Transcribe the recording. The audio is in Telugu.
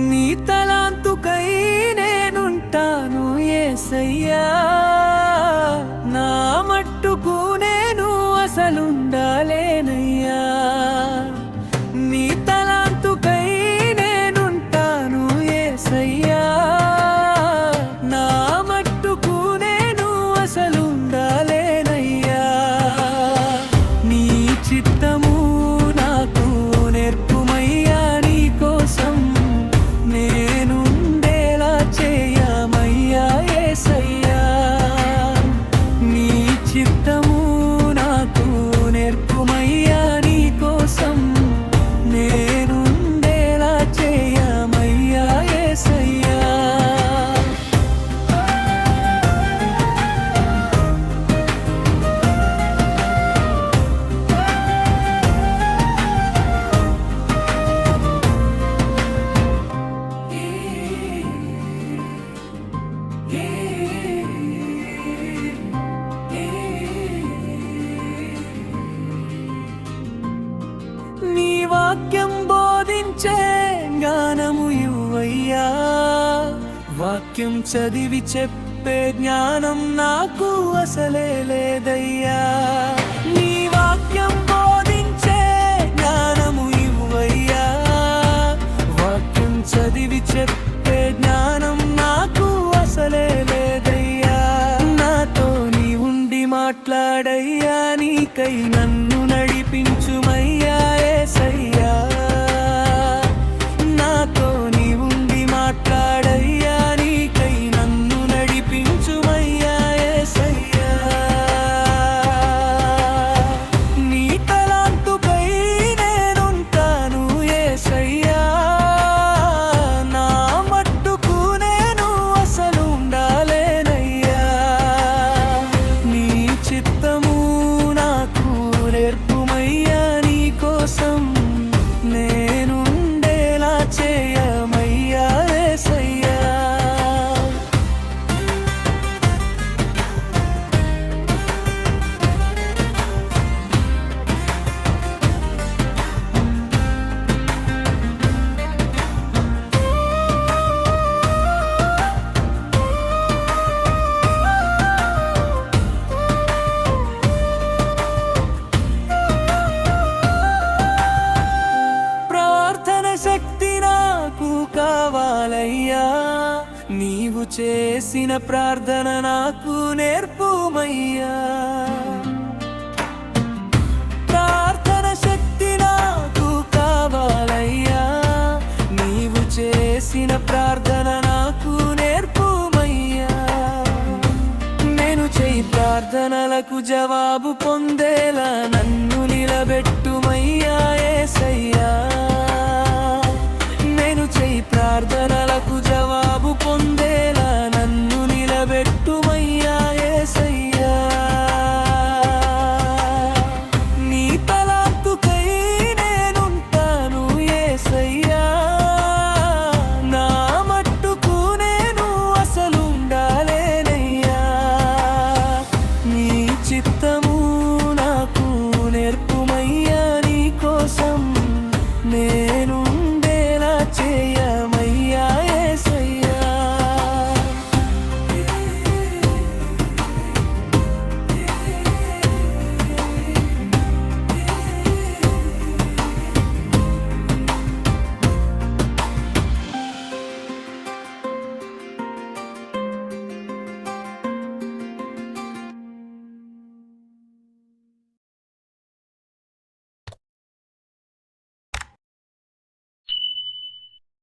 నీ తలాంతుకై నేనుంటాను యేసయ్యా, నా మట్టుకు నేను అసలుండాలేనయ్యా. నీ తలాంతుకై నేనుంటాను యేసయ్యా, నా మట్టుకు నేను అసలుండాలేనయ్యా. నీ చిత్తము నాకు నేర్పుమయ్యా, నీ కోసం నేనుండేలా చేయమయ్యా యేసయ్యా. నీ చిత్తము నాకు నేర్పుమయ్యా, నీ కోసం నేనుండేలా చేయమయ్యా యేసయ్యా. నీ వాక్యం బోధించే జ్ఞానము ఇవ్వయ్యా, వాక్యం చదివి చెప్పే జ్ఞానం నాకు అసలే లేదయ్యా. నీ వాక్యం బోధించే జ్ఞానము ఇవ్వయ్యా, వాక్యం చదివి చెప్పే జ్ఞానం నాకు అసలే లేదయ్యా. నాతో నీ ఉండి మాట్లాడయ్యా, నీకై నన్ను నడిపించుమయ్యా యేసయ్యా. నాతో నీ ఉండి మాట్లాడయ్యా, నీకై నన్ను నడిపించుమయ్యా యేసయ్యా. నీ తలాంతుకై నేనుంటాను యేసయ్యా, నా మట్టుకు నేను అసలుండాలేనయ్యా. నీ చిత్తము నాకు నేర్పుమయ్యా, నీ కోసం నేనుండేలా చేయమయ్యా యేసయ్యా. ప్రార్థన శక్తి నాకు కావాలయ్యా, నీవు చేసిన ప్రార్థన నాకు నేర్పుమయ్యా. ప్రార్థన శక్తి నాకు కావాలయ్యా, నీవు చేసిన ప్రార్థన నాకు నేర్పుమయ్యా. నేను చేయి ప్రార్థనలకు జవాబు పొందేలా